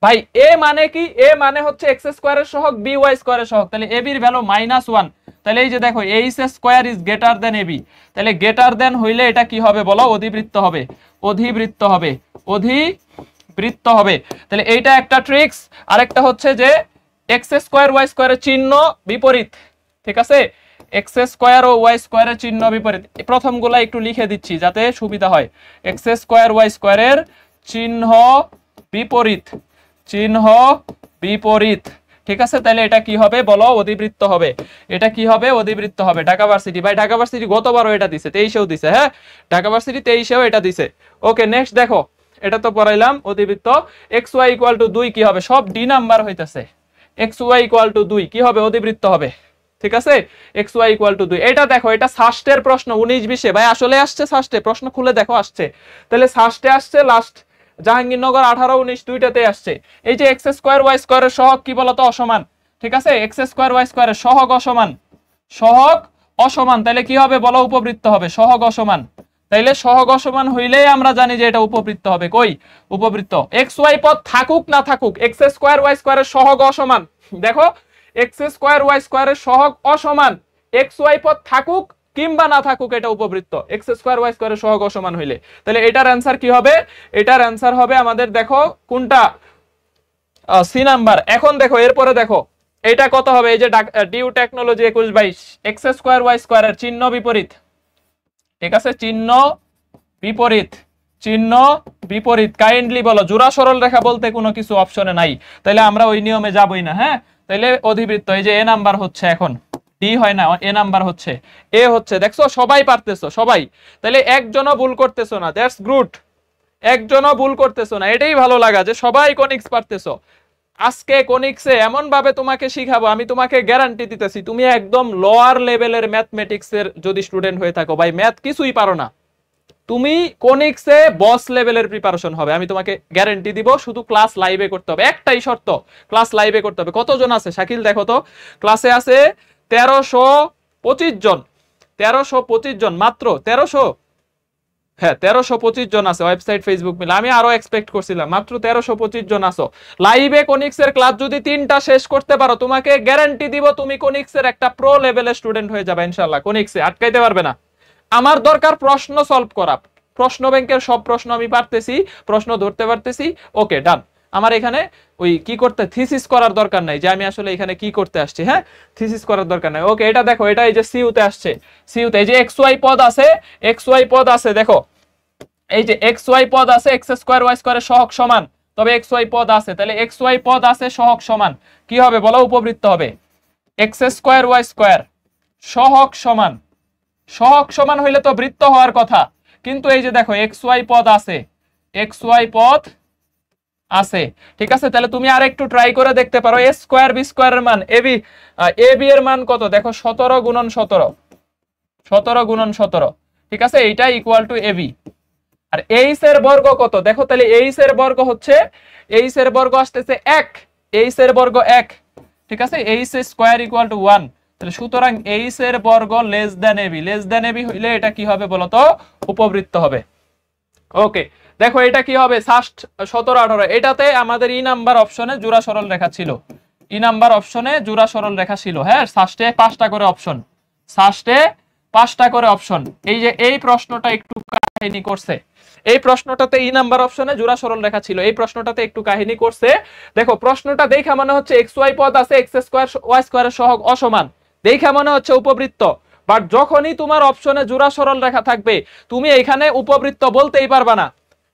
ভাই এ মানে কি? এ মানে হচ্ছে এক্স স্কোয়ারের সহগ বি ওয়াই স্কোয়ারের সহগ, তাহলে এ বির ভ্যালু -1। তাহলে এই যে দেখো h square is greater than a b, তাহলে গ্রেটার দেন হইলে এটা কি হবে বলো? অধিবৃত্ত হবে, অধিবৃত্ত হবে, অধিবৃত্ত হবে। তাহলে এইটা একটা ট্রিক্স। আরেকটা হচ্ছে যে এক্স স্কোয়ার ওয়াই স্কোয়ারের চিহ্ন বিপরীত, ঠিক আছে? এক্স স্কোয়ার ও ওয়াই স্কোয়ারের চিহ্ন বিপরীত। প্রথমগুলা একটু লিখে দিচ্ছি যাতে সুবিধা হয়। এক্স স্কোয়ার ওয়াই স্কোয়ারের চিহ্ন বিপরীত, চিহ্ন বিপরীত, ঠিক আছে? তাহলে এটা কি হবে বলো? অধিবৃত্ত হবে। এটা কি হবে? অধিবৃত্ত হবে। ঢাকা ভার্সিটি, ভাই ঢাকা ভার্সিটি গতবারও এটা দিছে, 23-এও দিছে, হ্যাঁ ঢাকা ভার্সিটি 23-এও এটা দিছে। ওকে নেক্সট দেখো, এটা তো পড়াইলাম অধিবৃত্ত। এক্স ওয়াই ইকুয়াল টু 2 কি হবে? সব ডি নাম্বার হইতাছে। এক্স ওয়াই ইকুয়াল টু 2 কি হবে? অধিবৃত্ত হবে, ঠিক আছে? X Y equal to 2। এটা দেখো এটা ষষ্ঠের প্রশ্ন 19-20-এ, ভাই আসলে আসছে ষষ্ঠে, প্রশ্ন খুলে দেখো আসছে। তাহলে ষষ্ঠে আসছে, লাস্ট জাহাঙ্গীরনগর 18-19 দুইটাতে আসছে। এই যে এক্স স্কোয়ার ওয়াই স্কোয়ারের সহগ কি বলতো? অসমান, ঠিক আছে? এক্স স্কোয়ার ওয়াই স্কোয়ারের সহগ অসমান, সহগ অসমান, তাহলে কি হবে বলো? উপবৃত্ত হবে, সহগ অসমান। তাইলে সহগ অসমান হইলেই আমরা জানি যে এটা উপবৃত্ত হবে। কই? উপবৃত্ত। এক্স ওয়াই পদ থাকুক না থাকুক, এক্স স্কোয়ার ওয়াই স্কোয়ারের সহগ অসমান। দেখো এক্স স্কোয়ার ওয়াই স্কোয়ারের সহগ অসমান, এক্স ওয়াই পদ থাকুক কিংবা না থাকুক এটা উপবৃত্ত, এক্স স্কোয়ার ওয়াই স্কোয়ারের সহগ অসমান হইলে। তাহলে এটার অ্যান্সার কি হবে? এটার অ্যান্সার হবে আমাদের দেখো কোনটা? C number. এখন দেখো এরপরে দেখো এটা কত হবে? এই যে DU technology 21-22, x square y স্কোয়ারের চিহ্ন বিপরীত, ঠিক আছে? চিহ্ন বিপরীত, চিহ্ন বিপরীত। কাইন্ডলি বলো, জোড়া সরল রেখা বলতে কোনো কিছু অপশনে নাই, তাহলে আমরা ওই নিয়মে যাবই না। হ্যাঁ, তাহলে অধিবৃত্ত। এই যে এ নাম্বার হচ্ছে, এখন ডি হয় না, এ নাম্বার হচ্ছে, এ হচ্ছে। দেখছো সবাই পারতেছো, সবাই। তাহলে একজনও ভুল করতেছো না, দ্যাটস গুড। একজনও ভুল করতেছো না, এটাই ভালো লাগা যে সবাই কনিক্স পারতেছো। আজকে কোনিক্সে এমন ভাবে তোমাকে শিখাবো, আমি তোমাকে গ্যারান্টি দিতেছি, তুমি একদম লোয়ার লেভেলের ম্যাথমেটিক্সের যদি স্টুডেন্ট হয়ে থাকো, ভাই ম্যাথ কিছুই পারো না, তুমি কোনিক্সে বস লেভেলের প্রিপারেশন হবে, আমি তোমাকে গ্যারান্টি দিব। শুধু ক্লাস লাইভে করতে হবে, একটাই শর্ত, ক্লাস লাইভে করতে হবে। কতজন আছে শাকিল দেখো তো, ক্লাসে আছে 1325 জন, 1325 জন, মাত্র 1300, হ্যাঁ 1325 জন আছে, ওয়েবসাইট ফেসবুক মিলে। আমি আরো এক্সপেক্ট করছিলাম, মাত্র 1325 জন আছো লাইভে। কোনিক্সের ক্লাস যদি 3টা শেষ করতে পারো, তোমাকে গ্যারান্টি দিব তুমি কোনিক্সের একটা প্রো লেভেলের স্টুডেন্ট হয়ে যাবে ইনশাআল্লাহ। কোনিক্সে আটকাইতে পারবে না। আমার দরকার প্রশ্ন সলভ করা, প্রশ্ন ব্যাংকের সব প্রশ্ন আমি পারতেছি, প্রশ্ন ধরতে পারতেছি, ওকে ডান। আমার এখানে ওই কি করতে, থিসিস করার দরকার নাই যে আমি আসলে এখানে কি করতে আসছি, হ্যাঁ থিসিস করার দরকার নাই। ওকে এটা দেখো, এটা এই যে সিইউতে আসছে, সিইউতে এই যে এক্স ওয়াই পদ আছে, এক্স ওয়াই পদ আছে, দেখো এই যে এক্স ওয়াই পদ আছে, এক্স স্কোয়ার ওয়াই স্কোয়ারের সহগ সমান, তবে এক্স ওয়াই পদ আছে, তাহলে এক্স ওয়াই পদ আছে সহগ সমান, কি হবে বলো, উপবৃত্ত হবে। এক্স স্কোয়ার ওয়াই স্কোয়ার সহগ সমান, সহগ সমান হইলে তো বৃত্ত হওয়ার কথা, কিন্তু এই যে দেখো এক্স ওয়াই পদ আছে, এক্স ওয়াই পদ আছে, ঠিক আছে। তাহলে তুমি আর একটু ট্রাই করে দেখতে পারো, এ স্কোয়ার বি স্কোয়ারের মান, এ বি এর মান কত, দেখো 17 গুণন 17, 17 গুণন 17, ঠিক আছে, এইটা ইকুয়াল টু এ বি। আর এইচ এর বর্গ কত, দেখো তাহলে এইচ এর বর্গ হচ্ছে, এইচ এর বর্গ আসতেছে 1, এইচ এর বর্গ 1, ঠিক আছে, এইচ স্কোয়ার ইকুয়াল টু 1, তাহলে সুতরাং এইচ এর বর্গ less than a b, less than a b হইলে এটা কি হবে বলতো, উপবৃত্ত হবে। ওকে দেখো এটা কি হবে, সাস্ট 17 18, এটাতে আমাদের ই নাম্বার অপশনে জোড়া সরল রেখা ছিল, ই নাম্বার অপশনে জোড়া সরল রেখা ছিল, হ্যাঁ সাস্টে 5টা করে অপশন, সাস্টে 5টা করে অপশন। এই যে এই প্রশ্নটা একটু কাহিনী করছে, এই প্রশ্নটাতে ই নাম্বার অপশনে জোড়া সরল রেখা ছিল, এই প্রশ্নটাতে একটু কাহিনী করছে। দেখো প্রশ্নটা দেখা মনে হচ্ছে এক্স ওয়াই পদ আছে, এক্স স্কোয়ার ওয়াই স্কোয়ারের সহগ অসমান, দেখা মনে হচ্ছে উপবৃত্ত, বাট যখনই তোমার অপশনে জোড়া সরল রেখা থাকবে, তুমি এখানে উপবৃত্ত বলতেই পারবা না,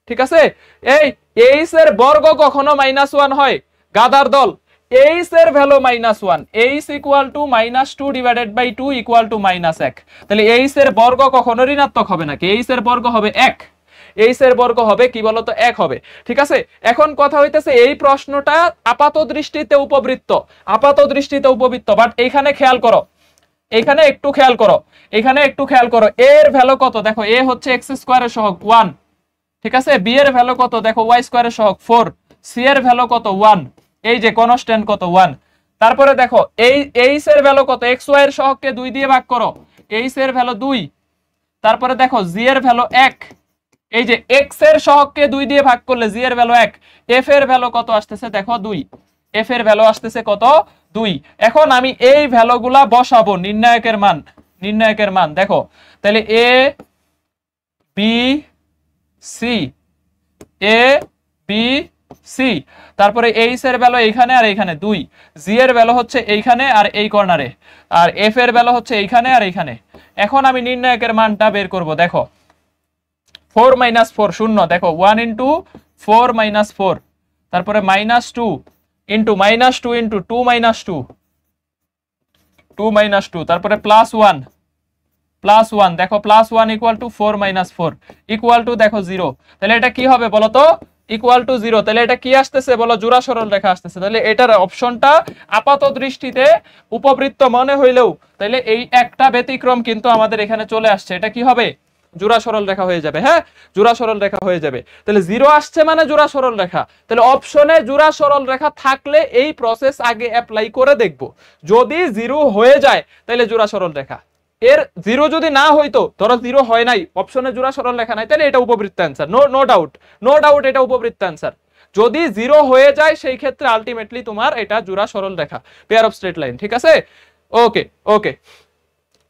ঠিক আছে। এই এইচ এর বর্গ কখনো -1 হয়, গাদার দল, এইচ এর value -1, h equal to -2 divided by 2 equal to -1, তাহলে এইচ এর বর্গ কখনো ঋণাত্মক হবে নাকি, এইচ এর বর্গ হবে 1, এইচ এর বর্গ হবে কি বলতো 1 হবে, ঠিক আছে। এখন কথা হইতেছে এই প্রশ্নটা আপাত দৃষ্টিতে উপবৃত্ত, আপাত দৃষ্টিতে উপবৃত্ত, বাট এইখানে খেয়াল করো, এখানে একটু খেয়াল করো, এখানে একটু খেয়াল করো, এর ভ্যালু কত, দেখো এ হচ্ছে এক্স স্কোয়ারের সহগ 1, ঠিক আছে, বি এর ভ্যালু কত, দেখো ওয়াই স্কোয়ারের সহগ 4, সি এর ভ্যালু কত 1, এই যে কনস্ট্যান্ট কত 1, তারপরে দেখো এই এইচ এর ভ্যালু কত, এক্স ওয়াই এর সহগকে 2 দিয়ে ভাগ করো, এইচ এর ভ্যালু 2, তারপরে দেখো জি এর ভ্যালু 1, এই যে এক্স এর সহগকে 2 দিয়ে ভাগ করলে জি এর ভ্যালু 1, এফ এর ভ্যালু কত আসতেছে দেখো 2, এফ এর ভ্যালু আসতেছে কত 2। এখন আমি এই ভ্যালুগুলা বসাবো, নির্ণায়কের মান, নির্ণায়কের মান দেখো, তাহলে এ বি সি, এ বি সি, তারপরে এইচ এর ভ্যালু এইখানে আর এইখানে 2, জি এর ভ্যালু হচ্ছে এইখানে আর এই কর্নারে, আর এফ এর ভ্যালু হচ্ছে এইখানে আর এইখানে। এখন আমি নির্ণায়কের মানটা বের করব, দেখো 4 - 4 শূন্য, দেখো 1 ইন্টু 4 - 4, তারপরে -2 ইন্টু -2 ইন্টু 2 - 2, 2 - 2, তারপরে +1, +1, দেখো +1 ইকুয়াল টু 4 - 4 ইকুয়াল টু দেখো 0, তাহলে এটা কি হবে বলো তো, ইকুয়াল টু 0, তাহলে এটা কি আসতেছে বলো, জোড়া সরল রেখা আসতেছে। তাহলে এটার অপশনটা আপাত দৃষ্টিতে উপবৃত্ত মনে হইলেও, তাহলে এই একটা ব্যতিক্রম কিন্তু আমাদের এখানে চলে আসছে, এটা কি হবে, জোড়া সরল রেখা হয়ে যাবে, হ্যাঁ জোড়া সরল রেখা হয়ে যাবে। তাহলে 0 আসছে মানে জোড়া সরল রেখা, তাহলে অপশনে জোড়া সরল রেখা থাকলে এই প্রসেস আগে অ্যাপ্লাই করে দেখব, যদি 0 হয়ে যায় তাহলে জোড়া সরল রেখা, এর 0 যদি না হইতো, ধরো 0 হয় নাই, অপশনে জোড়া সরল রেখা নাই, তাহলে এটা উপবৃত্ত answer, no doubt, no doubt এটা উপবৃত্ত অ্যান্সার। যদি 0 হয়ে যায় সেই ক্ষেত্রে আলটিমেটলি তোমার এটা জোড়া সরল রেখা, পেয়ার অফ স্ট্রেট লাইন, ঠিক আছে। ওকে ওকে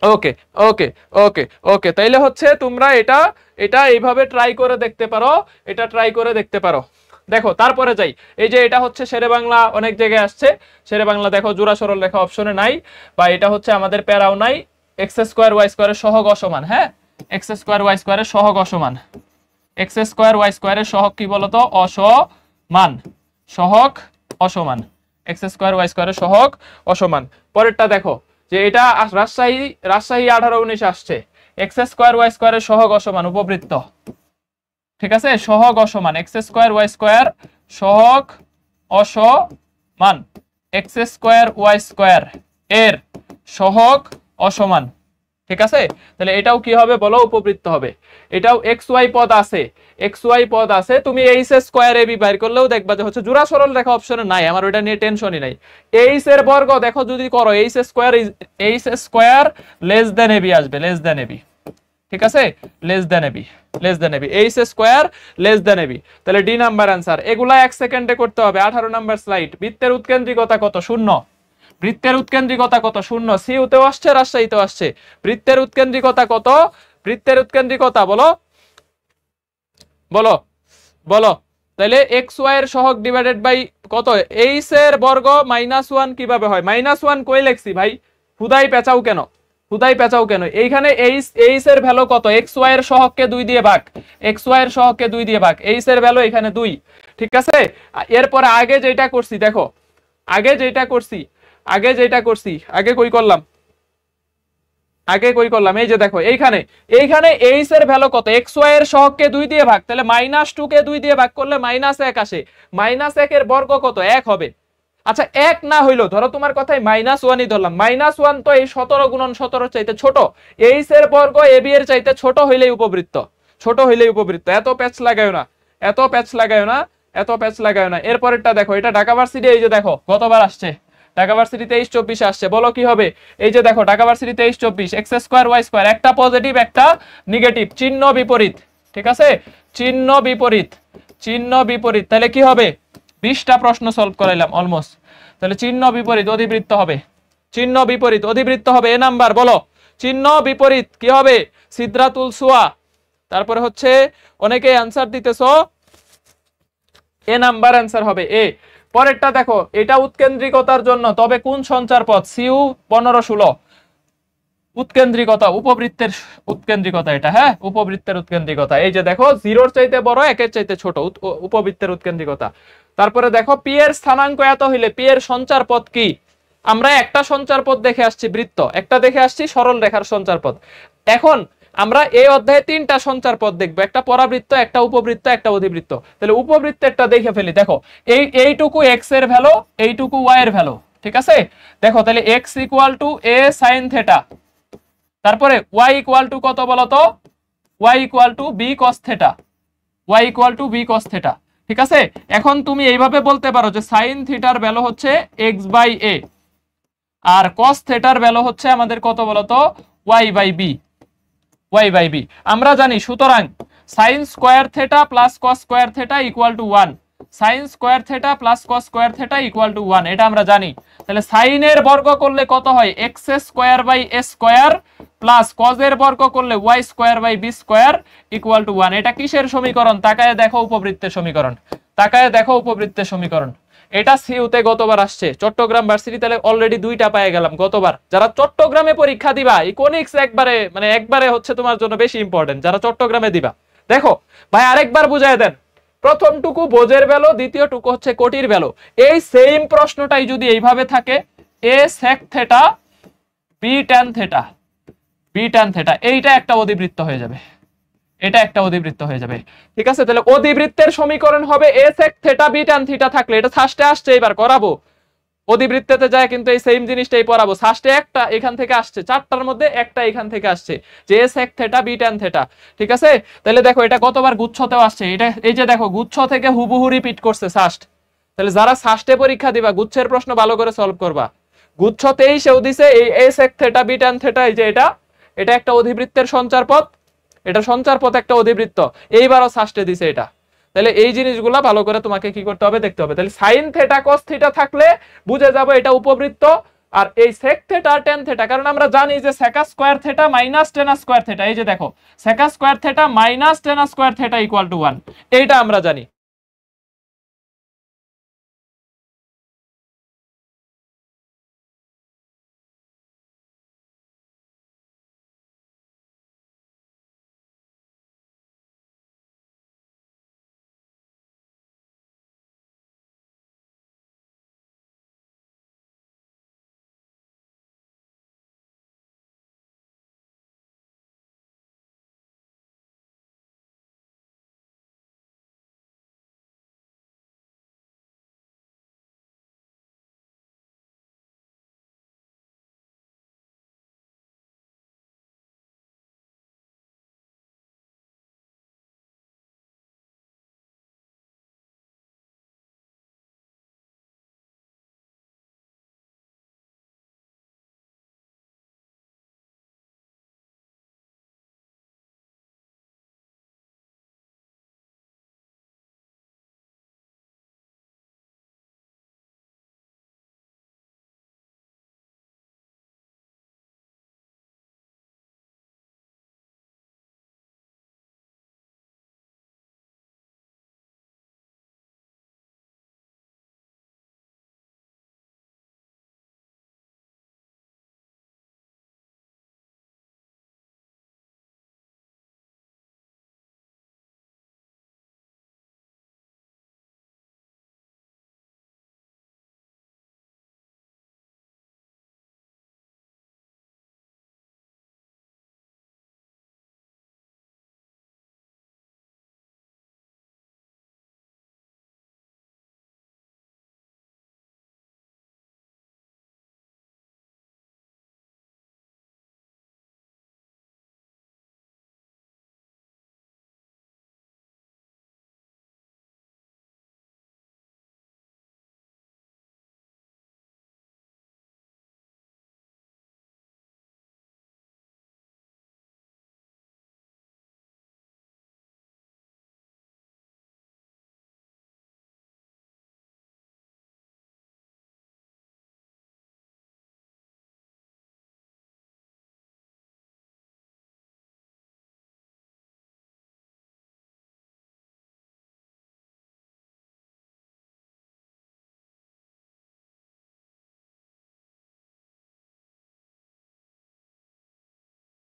ওকে ওকে ওকে ওকে, তাইলে হচ্ছে তোমরা এটা এটা এইভাবে ট্রাই করে দেখতে পারো, এটা ট্রাই করে দেখতে পারো। দেখো তারপরে যাই, এই যে এটা হচ্ছে শেরে বাংলা, অনেক জায়গায় আসছে শেরে বাংলা, দেখো জোড়া সরল রেখা অপশনে নাই, বা এটা হচ্ছে আমাদের প্যারাও নাই, এক্স স্কোয়ার ওয়াই স্কোয়ারের সহগ অসমান, হ্যাঁ এক্স স্কোয়ার ওয়াই স্কোয়ারের সহগ অসমান, এক্স স্কোয়ার ওয়াই স্কোয়ারের সহগ কি বলতো, অসমান, সহগ অসমান, এক্স স্কোয়ার ওয়াই স্কোয়ারের সহগ অসমান। পরেরটা দেখো যে এটা রাজশাহী 18-19 আসছে, এক্স স্কোয়ার ওয়াই স্কোয়ারের সহগ অসমান, উপবৃত্ত, ঠিক আছে, সহগ অসমান, এক্স স্কোয়ার ওয়াই স্কোয়ার সহগ অসমান, মান এক্স স্কোয়ার ওয়াই স্কোয়ার এর সহগ অসমান। ঠিক আছে, তাহলে এটাও কি হবে বলো, উপবৃত্ত হবে। এটাও এক্স ওয়াই পদ আছে, এক্স ওয়াই পদ আছে, তুমি এইচ স্কোয়ার এ বি বাইর করলেও দেখবা যে হচ্ছে জোড়া সরল রেখা অপশনে নাই, আমার ওটা নিয়ে টেনশনই নাই। এইচ এর বর্গ দেখো যদি করো h square less than a b আসবে, লেস দেন এবি। ঠিক আছে, less than a b, less than a b, h square less than a b. তাহলে ডি নাম্বার আনসার। এগুলা 1 সেকেন্ডে করতে হবে। 18 নাম্বার স্লাইড। বৃত্তের উৎকেন্দ্রিকতা কত? 0। বৃত্তের উৎকেন্দ্রিকতা কত? 0। সিউতেও আসছে, রাজশাহীতেও আসছে। বৃত্তের উৎকেন্দ্রিকতা কত? বৃত্তের উৎকেন্দ্রিকতা বলো, বলো, বলো। তাহলে এক্স ওয়াই এর সহগ ডিভাইডেড বাই কত? এইচ এর বর্গ -1 কিভাবে হয়? -1 কই লেখছি ভাই? হুদাই পেঁচাও কেন, হুদাই পেঁচাও কেন? এইখানে এইচ এর ভ্যালু কত? এক্স ওয়াই এর সহগকে 2 দিয়ে ভাগ, এক্স ওয়াই এর সহগকে 2 দিয়ে ভাগ, এইচ এর ভ্যালু এখানে 2। ঠিক আছে, এরপরে আগে যেটা করছি দেখো, আগে যেটা করছি, আগে কই করলাম, আগে কই করলাম, এই যে দেখো এইখানে, এইখানে এইচ এর ভ্যালু কত? এক্স ওয়াই এর সহগকে 2 দিয়ে ভাগ, তাহলে -2 কে 2 দিয়ে ভাগ করলে -1 আসে। -1 এর বর্গ কত? 1 হবে। আচ্ছা 1 না হইলো, ধরো তোমার কথাই -1ই ধরলাম, -1 তো এই 17 গুণন 17 চাইতে ছোট, এইচ এর বর্গ এবি এর চাইতে ছোট হইলেই উপবৃত্ত, ছোট হইলেই উপবৃত্ত। এত প্যাচ লাগায়ও না, এত প্যাচ লাগায়ও না, এত প্যাচ লাগায়ও না। এরপরেরটা দেখো, এটা ঢাকা ভার্সিটি, এই যে দেখো গতবার আসছে ঢাকা ভার্সিটি 23-24 আসছে, বলো কি হবে? এই যে দেখো Dhaka varsity 23-24, x square y square, একটা পজিটিভ একটা নেগেটিভ, চিহ্ন বিপরীত। ঠিক আছে, চিহ্ন বিপরীত, চিহ্ন বিপরীত। তাহলে কি হবে? 20টা প্রশ্ন সলভ করাইলাম অলমোস্ট। তাহলে চিহ্ন বিপরীত অধিবৃত্ত হবে, চিহ্ন বিপরীত অধিবৃত্ত হবে। এ নাম্বার বলো, চিহ্ন বিপরীত কি হবে? সিদ্রাতুল সুয়া। তারপরে হচ্ছে অনেকে অ্যানসার দিতেছো, এ নাম্বার অ্যানসার হবে এ। পরেরটা দেখো, এটা উৎকেন্দ্রিকতার জন্য, তবে কোন সঞ্চার পথ? সিউ 15-16 উৎকেন্দ্রিকতা, উপবৃত্তের উৎকেন্দ্রিকতা এটা, হ্যাঁ উপবৃত্তের উৎকেন্দ্রিকতা। এই যে দেখো 0-র চাইতে বড়, 1-এর চাইতে ছোট, উপবৃত্তের উৎকেন্দ্রিকতা। তারপরে দেখো পি এর স্থানাঙ্ক এত হইলে পি এর সঞ্চার পথ কি? আমরা একটা সঞ্চার পথ দেখে আসছি বৃত্ত, একটা দেখে আসছি সরল রেখার সঞ্চার পথ। এখন আমরা এই অধ্যায়ে 3টা সঞ্চার পথ দেখবো, একটা পরাবৃত্ত, একটা উপবৃত্ত, একটা অধিবৃত্ত। তাহলে উপবৃত্তেরটা দেখে ফেলি। দেখো এইটুকু এক্স এর ভ্যালু, এইটুকু ওয়াই এর ভ্যালু। ঠিক আছে, দেখো তাহলে x equal to a sine theta, তারপরে y ইকুয়াল টু কত বলতো? y equal to b cos theta, y equal to b cos theta. ঠিক আছে, এখন তুমি এইভাবে বলতে পারো যে সাইন থিটার ভ্যালু হচ্ছে x বাই a, আর কস থেটার ভ্যালু হচ্ছে আমাদের কত বলতো? y by b, y by b আমরা জানি। সুতরাং sine square theta plus cos square theta equal to 1, sine square theta plus cos square theta equal to 1, এটা আমরা জানি। তাহলে সাইনের বর্গ করলে কত হয়? X square by A square plus কজের বর্গ করলে Y square by B square equal to 1। এটা কিসের সমীকরণ? তাকায় দেখো উপবৃত্তের সমীকরণ, তাকায় দেখো উপবৃত্তের সমীকরণ। এটা সিউতে গতবার আসছে, চট্টগ্রাম ভার্সিটি। তাহলে অলরেডি 2টা পেয়ে গেলাম গতবার। যারা চট্টগ্রামে পরীক্ষা দিবা, ইকোনিক্স একবারে হচ্ছে তোমার জন্য বেশি ইম্পর্টেন্ট, যারা চট্টগ্রামে দিবা। দেখো ভাই আরেকবার বুঝায় দেন, প্রথমটুকু বোঝের ভ্যালু, দ্বিতীয়টুকু হচ্ছে কোটির ভ্যালু। এই সেম প্রশ্নটাই যদি এইভাবে থাকে, a sec theta b tan theta, b tan theta, এইটা একটা অধিবৃত্ত হয়ে যাবে, এটা একটা অধিবৃত্ত হয়ে যাবে। ঠিক আছে, তাহলে অধিবৃত্তের সমীকরণ হবে a sec theta b tan theta থাকলে, এটা ফার্স্টে আসছে, এবার করাবো অধিবৃত্তেতে যায় কিন্তু এই সেম জিনিসটাই পড়াবো। ফার্স্টে একটা এখান থেকে আসছে, 4টার মধ্যে একটা এখান থেকে আসছে, যে a sec theta b tan theta. ঠিক আছে, তাহলে দেখো এটা গতবার গুচ্ছতেও আসছে, এটা এই যে দেখো গুচ্ছ থেকে হুবহু রিপিট করছে ফার্স্ট। তাহলে যারা ফার্স্টে পরীক্ষা দিবা, গুচ্ছের প্রশ্ন ভালো করে সলভ করবা। গুচ্ছতেই সেও দিছে এই a sec theta b tan theta, এই যে এটা একটা অধিবৃত্তের সঞ্চার পথ, এটা সঞ্চার পথ একটা অধিবৃত্ত, এইবারও ফার্স্টে দিছে এটা। তাহলে এই জিনিসগুলো ভালো করে তোমাকে কি করতে হবে? দেখতে হবে। তাহলে সাইন থেটা কস থিটা থাকলে বুঝে যাবো এটা উপবৃত্ত, আর এই সেক থেটা আর ট্যান থেটা, কারণ আমরা জানি যে সেকা square theta minus ten square theta, এই যে দেখো সেকা square theta minus ten square theta equal to 1, এইটা আমরা জানি।